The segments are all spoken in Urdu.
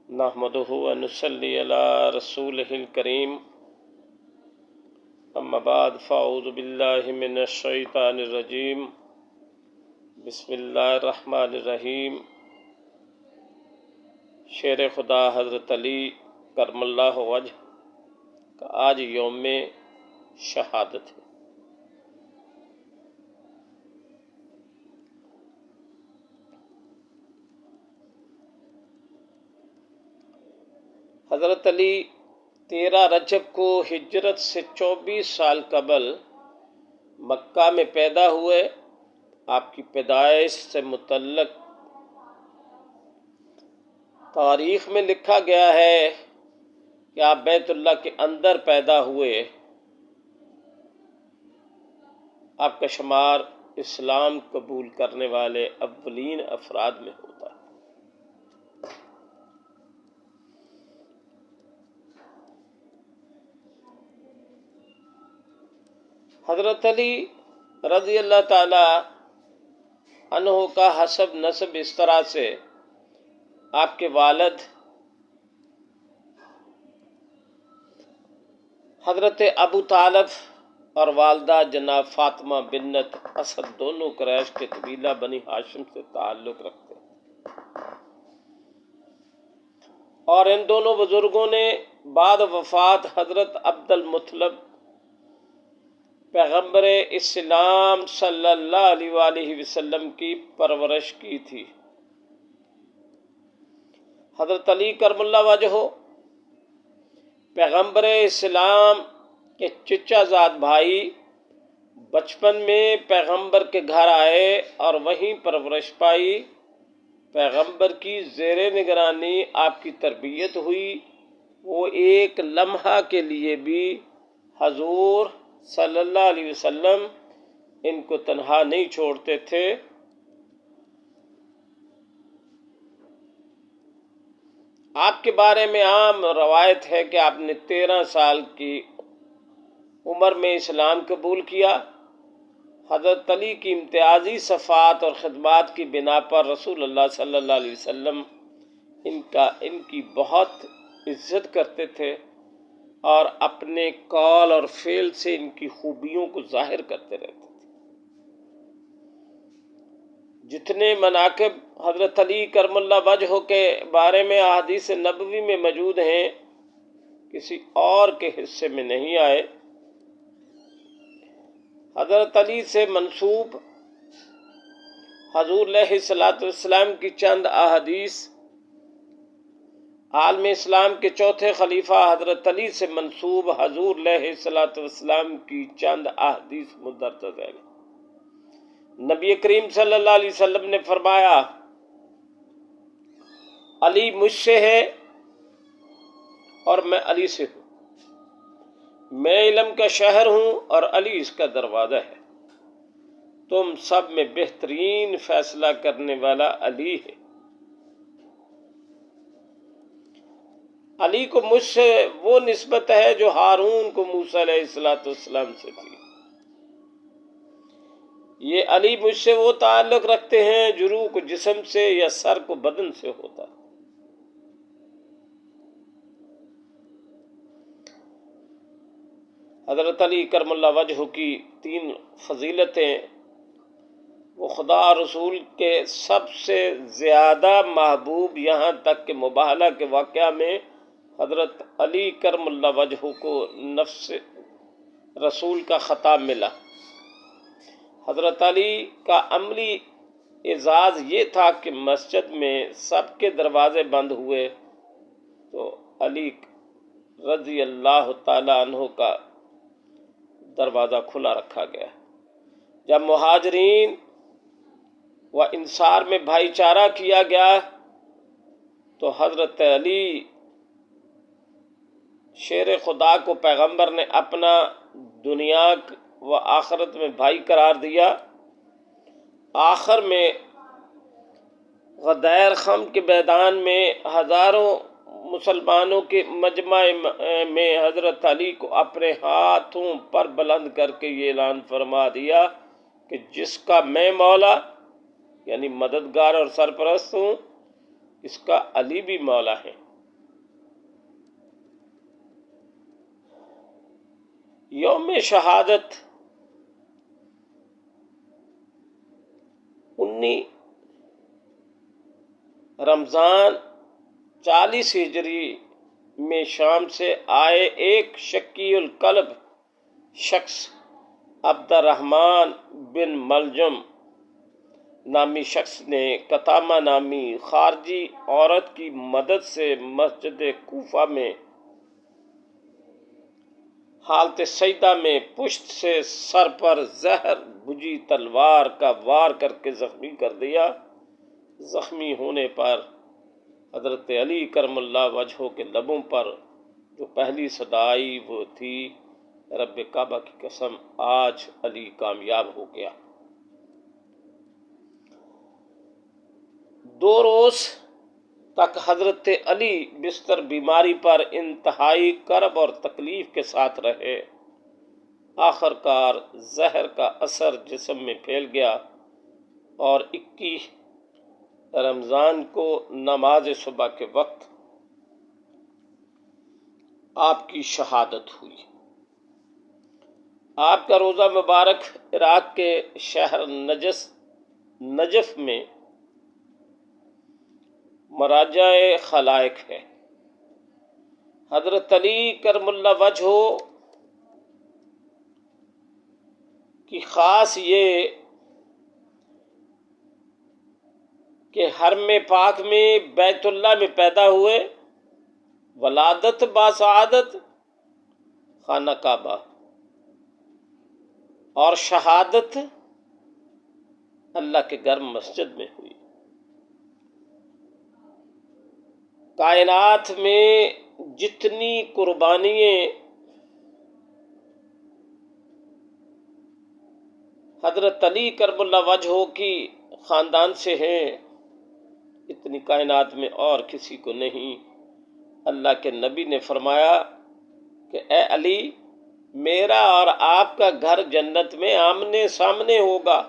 نحمدہ و نصلی علی رسولہ الکریم اما بعد فاعوذ باللہ من الشیطان الرجیم بسم اللہ الرحمن الرحیم۔ شیر خدا حضرت علی کرم اللہ وجہ کا آج یوم شہادت ہے۔ حضرت علی 13 رجب کو ہجرت سے 24 سال قبل مکہ میں پیدا ہوئے۔ آپ کی پیدائش سے متعلق تاریخ میں لکھا گیا ہے کہ آپ بیت اللہ کے اندر پیدا ہوئے۔ آپ کا شمار اسلام قبول کرنے والے اولین افراد میں ہوتا ہے۔ حضرت علی رضی اللہ تعالی عنہ کا حسب نسب اس طرح سے: آپ کے والد حضرت ابو طالب اور والدہ جناب فاطمہ بنت اسد دونوں قریش کے قبیلہ بنی ہاشم سے تعلق رکھتے ہیں، اور ان دونوں بزرگوں نے بعد وفات حضرت عبد المطلب پیغمبر اسلام صلی اللہ علیہ وآلہ وسلم کی پرورش کی تھی۔ حضرت علی کرم اللہ وجہہ پیغمبر اسلام کے چچا زاد بھائی بچپن میں پیغمبر کے گھر آئے اور وہیں پرورش پائی۔ پیغمبر کی زیر نگرانی آپ کی تربیت ہوئی۔ وہ ایک لمحہ کے لیے بھی حضور صلی اللہ علیہ وسلم ان کو تنہا نہیں چھوڑتے تھے۔ آپ کے بارے میں عام روایت ہے کہ آپ نے 13 سال کی عمر میں اسلام قبول کیا۔ حضرت علی کی امتیازی صفات اور خدمات کی بنا پر رسول اللہ صلی اللہ علیہ وسلم ان کی بہت عزت کرتے تھے اور اپنے قول اور فعل سے ان کی خوبیوں کو ظاہر کرتے رہتے تھے۔ جتنے مناقب حضرت علی کرم اللہ وجہہ کے بارے میں احادیث نبوی میں موجود ہیں، کسی اور کے حصے میں نہیں آئے۔ حضرت علی سے منسوب حضور علیہ الصلوۃ والسلام کی چند احادیث، عالم اسلام کے چوتھے خلیفہ حضرت علی سے منسوب حضور علیہ الصلوۃ والسلام کی چند احادیث مدرج ہیں۔ نبی کریم صلی اللہ علیہ وسلم نے فرمایا: علی مجھ سے ہے اور میں علی سے ہوں۔ میں علم کا شہر ہوں اور علی اس کا دروازہ ہے۔ تم سب میں بہترین فیصلہ کرنے والا علی ہے۔ علی کو مجھ سے وہ نسبت ہے جو ہارون کو موسیٰ علیہ السلام سے تھی۔ یہ علی مجھ سے وہ تعلق رکھتے ہیں جو روح کو جسم سے یا سر کو بدن سے ہوتا ہے۔ حضرت علی کرم اللہ وجہہ کی 3 فضیلتیں: وہ خدا رسول کے سب سے زیادہ محبوب، یہاں تک کہ مباہلہ کے واقعہ میں حضرت علی کرم اللہ وجہہ کو نفس رسول کا خطاب ملا۔ حضرت علی کا عملی اعزاز یہ تھا کہ مسجد میں سب کے دروازے بند ہوئے تو علی رضی اللہ تعالی عنہ کا دروازہ کھلا رکھا گیا۔ جب مہاجرین و انصار میں بھائی چارہ کیا گیا تو حضرت علی شیر خدا کو پیغمبر نے اپنا دنیا و آخرت میں بھائی قرار دیا۔ آخر میں غدیر خم کے میدان میں ہزاروں مسلمانوں کے مجمع میں حضرت علی کو اپنے ہاتھوں پر بلند کر کے یہ اعلان فرما دیا کہ جس کا میں مولا یعنی مددگار اور سرپرست ہوں، اس کا علی بھی مولا ہے۔ یوم شہادت 19 رمضان 40 ہجری میں شام سے آئے ایک شکی القلب شخص عبد الرحمن بن ملجم نامی شخص نے قطامہ نامی خارجی عورت کی مدد سے مسجد کوفہ میں حالت سجدہ میں پشت سے سر پر زہر بجھی تلوار کا وار کر کے زخمی کر دیا۔ زخمی ہونے پر حضرت علی کرم اللہ وجہہ کے لبوں پر جو پہلی صدا آئی وہ تھی، رب کعبہ کی قسم آج علی کامیاب ہو گیا۔ 2 روز تک حضرت علی بستر بیماری پر انتہائی کرب اور تکلیف کے ساتھ رہے۔ آخر کار زہر کا اثر جسم میں پھیل گیا اور 21 رمضان کو نماز صبح کے وقت آپ کی شہادت ہوئی۔ آپ کا روزہ مبارک عراق کے شہر نجف میں مراجع خلائق ہے۔ حضرت علی کرم اللہ وجہہ کی خاص یہ کہ حرم پاک میں بیت اللہ میں پیدا ہوئے، ولادت باسعادت خانہ کعبہ اور شہادت اللہ کے گھر مسجد میں ہوئی۔ کائنات میں جتنی قربانیاں حضرت علی کرم اللہ وجہہ کی خاندان سے ہیں، اتنی کائنات میں اور کسی کو نہیں۔ اللہ کے نبی نے فرمایا کہ اے علی، میرا اور آپ کا گھر جنت میں آمنے سامنے ہوگا،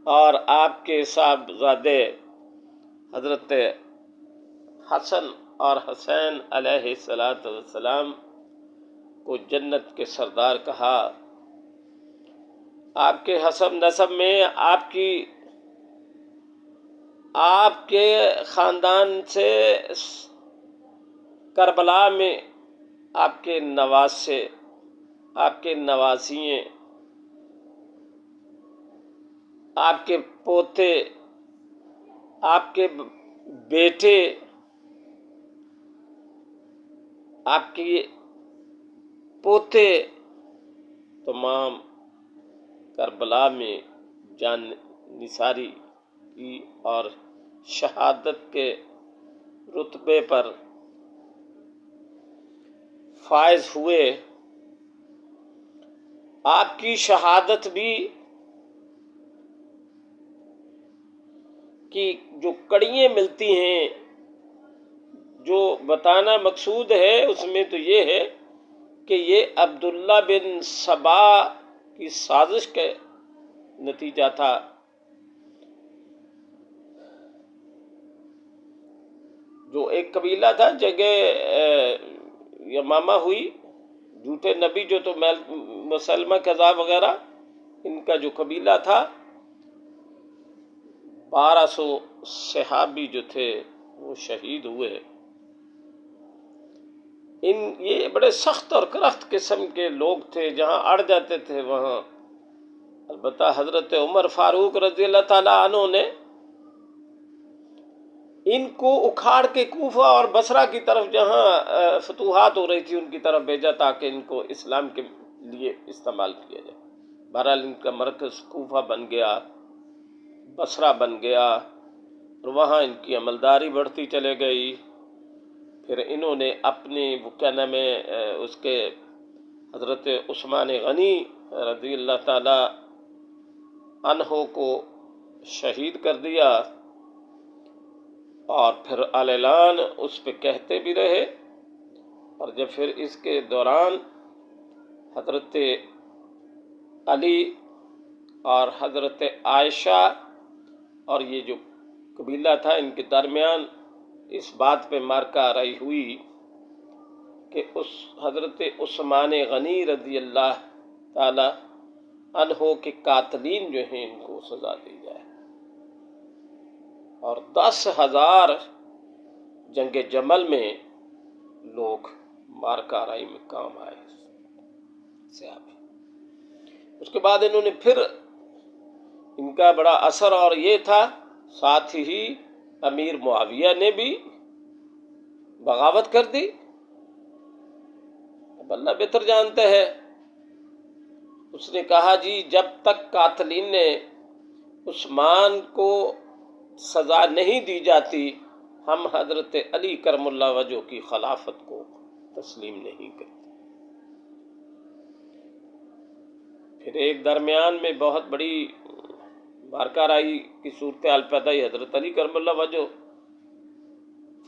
اور آپ کے صاحبزادے حضرت حسن اور حسین علیہ السلام کو جنت کے سردار کہا۔ آپ کے حسب نسب میں آپ کے خاندان سے کربلا میں آپ کے نواسے، آپ کے نواسیے، آپ کے پوتے، آپ کے بیٹے، آپ کے پوتے تمام کربلا میں جان نثاری کی اور شہادت کے رتبے پر فائز ہوئے۔ آپ کی شہادت بھی کی جو کڑیاں ملتی ہیں، جو بتانا مقصود ہے اس میں تو یہ ہے کہ یہ عبداللہ بن سبا کی سازش کا نتیجہ تھا۔ جو ایک قبیلہ تھا، جگہ یمامہ ہوئی، جھوٹے نبی جو تو مسلمہ کذاب وغیرہ، ان کا جو قبیلہ تھا، 1200 صحابی جو تھے وہ شہید ہوئے۔ یہ بڑے سخت اور کرخت قسم کے لوگ تھے، جہاں اڑ جاتے تھے وہاں البتہ حضرت عمر فاروق رضی اللہ تعالیٰ عنہ نے ان کو اکھاڑ کے کوفہ اور بصرہ کی طرف، جہاں فتوحات ہو رہی تھی، ان کی طرف بھیجا تاکہ ان کو اسلام کے لیے استعمال کیا جائے۔ بہرحال ان کا مرکز کوفہ بن گیا، بصرہ بن گیا، اور وہاں ان کی عملداری بڑھتی چلے گئی۔ پھر انہوں نے اپنے وہ کیا نام ہے اس کے حضرت عثمان غنی رضی اللہ تعالی عنہ کو شہید کر دیا، اور پھر اعلان اس پہ کہتے بھی رہے۔ اور جب پھر اس کے دوران حضرت علی اور حضرت عائشہ اور یہ جو قبیلہ تھا، ان کے درمیان اس بات پہ مارکہ آرائی ہوئی کہ اس حضرت عثمان غنی رضی اللہ تعالی عنہ کے قاتلین جو ہیں ان کو سزا دی جائے، اور 10,000 جنگ جمل میں لوگ مارکہ آرائی میں کام آئے صحابی۔ اس کے بعد انہوں نے پھر ان کا بڑا اثر اور یہ تھا، ساتھ ہی امیر معاویہ نے بھی بغاوت کر دی۔ اب اللہ بہتر جانتے ہیں، اس نے کہا جی جب تک قاتلین نے عثمان کو سزا نہیں دی جاتی ہم حضرت علی کرم اللہ وجہ کی خلافت کو تسلیم نہیں کرتے۔ پھر ایک درمیان میں بہت بڑی مارکہ آرائی کی صورتحال پیدا ہوئی۔ حضرت علی کرم اللہ وجہ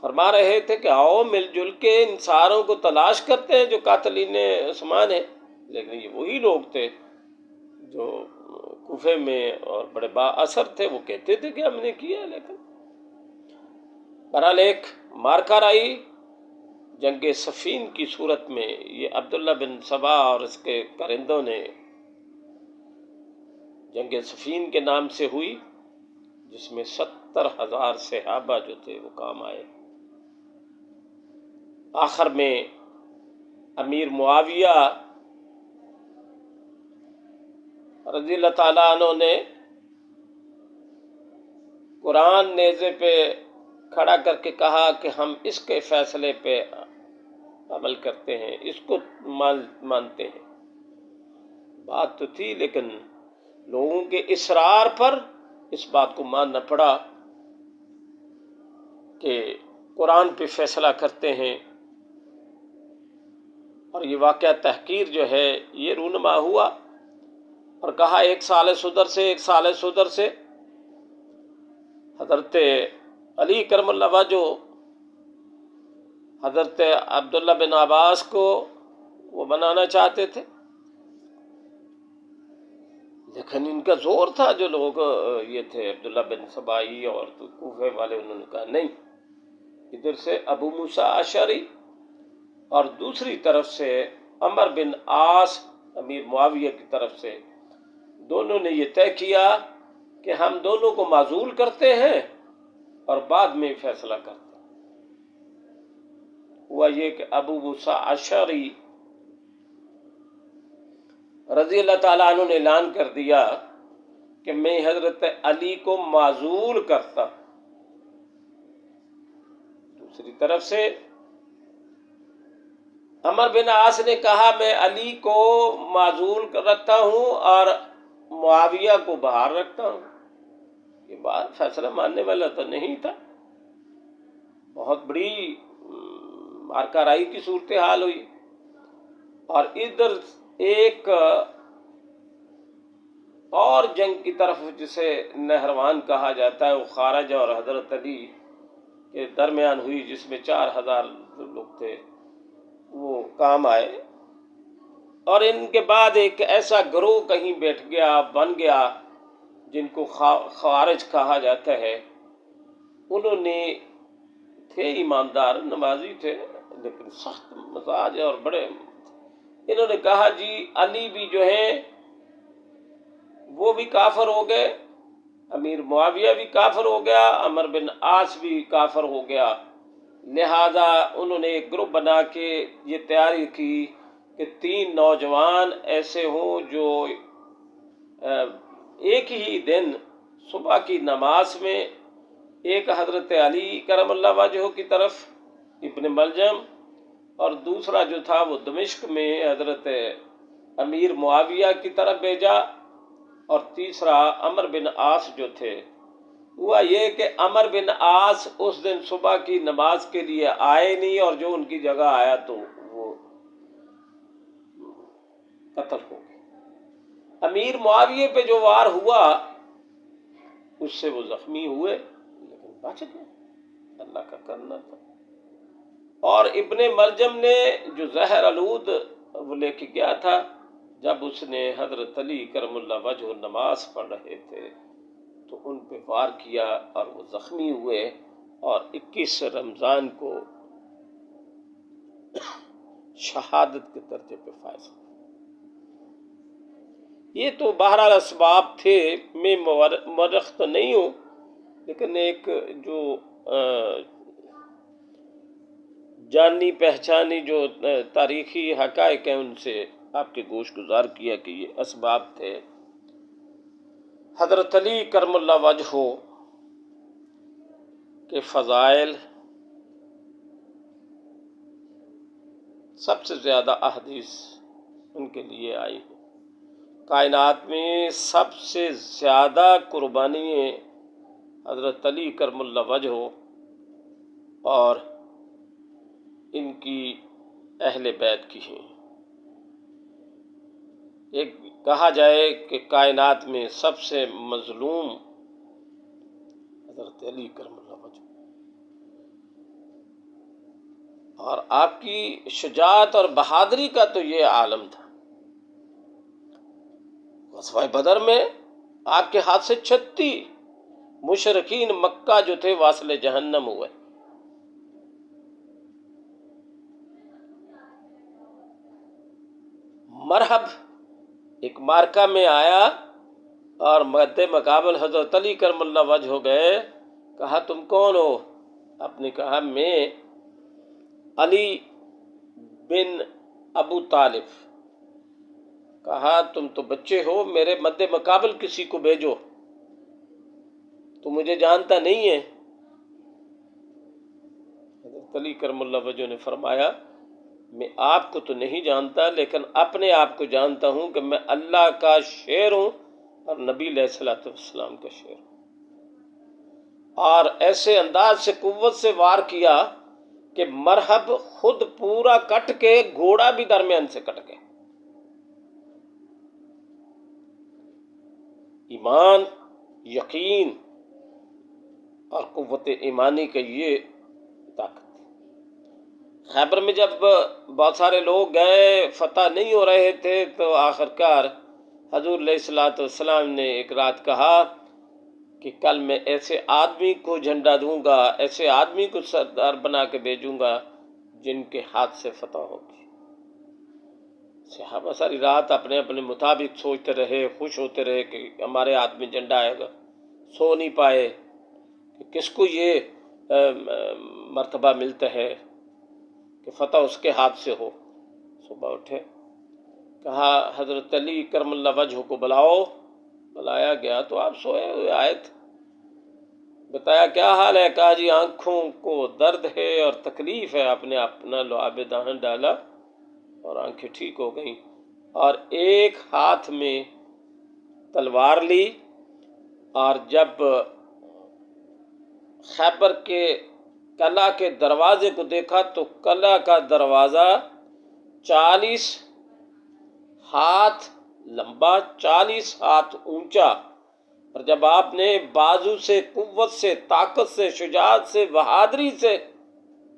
فرما رہے تھے کہ آؤ مل جل کے ان ساروں کو تلاش کرتے ہیں جو قاتلین عثمان ہیں، لیکن یہ وہی لوگ تھے جو کوفے میں اور بڑے با اثر تھے، وہ کہتے تھے کہ ہم نے کیا، لیکن بہرحال ایک مارکہ آرائی جنگ صفین کی صورت میں یہ عبداللہ بن سبا اور اس کے کرندوں نے جنگ صفین کے نام سے ہوئی، جس میں 70,000 صحابہ جو تھے وہ کام آئے۔ آخر میں امیر معاویہ رضی اللہ تعالیٰ عنہ نے قرآن نیزے پہ کھڑا کر کے کہا کہ ہم اس کے فیصلے پہ عمل کرتے ہیں، اس کو مانتے ہیں۔ بات تو تھی لیکن لوگوں کے اصرار پر اس بات کو ماننا پڑا کہ قرآن پہ فیصلہ کرتے ہیں، اور یہ واقعہ تحقیر جو ہے یہ رونما ہوا، اور کہا ایک سال صدر سے حضرت علی کرم اللہ وجہ حضرت عبداللہ بن عباس کو وہ بنانا چاہتے تھے، لیکن ان کا زور تھا، جو لوگ یہ تھے عبداللہ بن سبائی اور کوفے والے، انہوں نے کہا نہیں۔ ادھر سے ابو موسیٰ اشعری اور دوسری طرف سے عمر بن عاص امیر معاویہ کی طرف سے، دونوں نے یہ طے کیا کہ ہم دونوں کو معزول کرتے ہیں اور بعد میں فیصلہ کرتے ہیں۔ ہوا یہ کہ ابو موسیٰ اشعری رضی اللہ تعالیٰ عنہ نے اعلان کر دیا کہ میں حضرت علی کو معزول کرتا ہوں۔ دوسری طرف سے عمر بن عاص نے کہا میں علی کو معزول رکھتا ہوں اور معاویہ کو باہر رکھتا ہوں۔ یہ بات فیصلہ ماننے والا تو نہیں تھا، بہت بڑی مارکہ آرائی کی صورتحال ہوئی۔ اور ادھر ایک اور جنگ کی طرف جسے نہروان کہا جاتا ہے، وہ خارج اور حضرت علی کے درمیان ہوئی، جس میں 4,000 لوگ تھے وہ کام آئے، اور ان کے بعد ایک ایسا گروہ کہیں بیٹھ گیا، بن گیا، جن کو خوارج کہا جاتا ہے۔ انہوں نے تھے ایماندار، نمازی تھے، لیکن سخت مزاج اور بڑے، انہوں نے کہا جی علی بھی جو ہیں وہ بھی کافر ہو گئے، امیر معاویہ بھی کافر ہو گیا، عمر بن عاص بھی کافر ہو گیا، لہذا انہوں نے ایک گروپ بنا کے یہ تیاری کی کہ 3 نوجوان ایسے ہوں جو ایک ہی دن صبح کی نماز میں ایک حضرت علی کرم اللہ وجہ کی طرف ابن ملجم، اور دوسرا جو تھا وہ دمشق میں حضرت امیر معاویہ کی طرف بھیجا، اور تیسرا عمر بن عاص جو تھے۔ ہوا یہ کہ عمر بن عاص اس دن صبح کی نماز کے لیے آئے نہیں، اور جو ان کی جگہ آیا تو وہ قتل ہو گئے۔ امیر معاویہ پہ جو وار ہوا اس سے وہ زخمی ہوئے، لیکن بچ گئے، اللہ کا کرنا تھا۔ اور ابن ملجم نے جو زہر آلود وہ لے کے گیا تھا، جب اس نے حضرت علی کرم اللہ وجہ نماز پڑھ رہے تھے تو ان پہ وار کیا اور وہ زخمی ہوئے، اور 21 رمضان کو شہادت کے درجے پہ فائز ہو۔ یہ تو بہرحال اسباب تھے، میں مورخ تو نہیں ہوں، لیکن ایک جو جانی پہچانی جو تاریخی حقائق ہیں ان سے آپ کے گوش گزار کیا کہ یہ اسباب تھے۔ حضرت علی کرم اللہ وجہہ کے فضائل سب سے زیادہ احادیث ان کے لیے آئی ہیں۔ کائنات میں سب سے زیادہ قربانییں حضرت علی کرم اللہ وجہہ اور ان کی اہل بیت کی ہیں۔ ایک کہا جائے کہ کائنات میں سب سے مظلوم حضرت علی کرم اللہ وجہہ، اور آپ کی شجاعت اور بہادری کا تو یہ عالم تھا۔ غزوہ بدر میں آپ کے ہاتھ سے 36 مشرکین مکہ جو تھے واصل جہنم ہوئے۔ مرحب ایک مارکہ میں آیا اور مد مقابل حضرت علی کرم اللہ وجہ ہو گئے، کہا تم کون ہو؟ آپ نے کہا میں علی بن ابو طالب۔ کہا تم تو بچے ہو، میرے مد مقابل کسی کو بھیجو، تو مجھے جانتا نہیں ہے۔ حضرت علی کرم اللہ وجہ نے فرمایا میں آپ کو تو نہیں جانتا، لیکن اپنے آپ کو جانتا ہوں کہ میں اللہ کا شیر ہوں اور نبی علیہ الصلوۃ والسلام کا شیر ہوں۔ اور ایسے انداز سے قوت سے وار کیا کہ مرحب خود پورا کٹ کے گھوڑا بھی درمیان سے کٹ گیا۔ ایمان، یقین اور قوت ایمانی کا یہ طاقت۔ خیبر میں جب بہت سارے لوگ گئے، فتح نہیں ہو رہے تھے، تو آخرکار حضور علیہ الصلوۃ والسلام نے ایک رات کہا کہ کل میں ایسے آدمی کو جھنڈا دوں گا، ایسے آدمی کو سردار بنا کے بھیجوں گا جن کے ہاتھ سے فتح ہوگی۔ صحابہ ساری رات اپنے اپنے مطابق سوچتے رہے، خوش ہوتے رہے کہ ہمارے ہاتھ میں جھنڈا آئے گا۔ سو نہیں پائے کہ کس کو یہ مرتبہ ملتا ہے کہ فتح اس کے ہاتھ سے ہو۔ صبح اٹھے، کہا حضرت علی کرم اللہ وجہ کو بلاؤ۔ بلایا گیا تو آپ سوئے ہوئے آئے تھے۔ بتایا کیا حال ہے؟ کہا جی آنکھوں کو درد ہے اور تکلیف ہے۔ آپ نے اپنا لعاب دہن ڈالا اور آنکھیں ٹھیک ہو گئیں، اور ایک ہاتھ میں تلوار لی، اور جب خیبر کے قلعہ کے دروازے کو دیکھا تو قلعہ کا دروازہ 40 ہاتھ لمبا، 40 ہاتھ اونچا، اور جب آپ نے بازو سے، قوت سے، طاقت سے، شجاعت سے، بہادری سے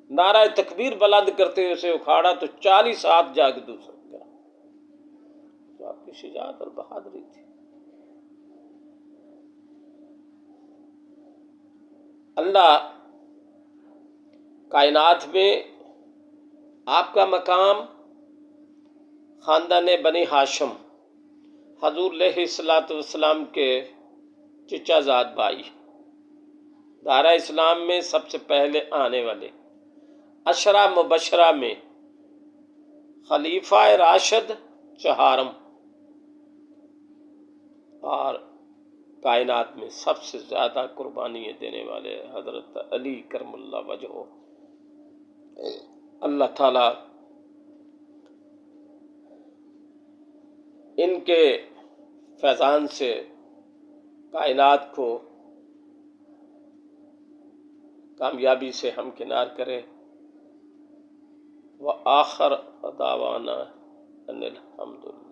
نعرہ تکبیر بلند کرتے ہوئے اسے اکھاڑا تو 40 ہاتھ جا کے دوسرا گرا۔ تو آپ کی شجاعت اور بہادری تھی۔ اللہ کائنات میں آپ کا مقام خاندان بنی ہاشم، حضور علیہ الصلوۃ والسلام کے چچا زاد بھائی، دائرہ اسلام میں سب سے پہلے آنے والے 10 مبشرہ میں خلیفہ راشد چہارم، اور کائنات میں سب سے زیادہ قربانیاں دینے والے حضرت علی کرم اللہ وجہہ۔ اللہ تعالیٰ ان کے فیضان سے کائنات کو کامیابی سے ہمکنار کرے۔ وآخر دعوانا ان الحمدللہ۔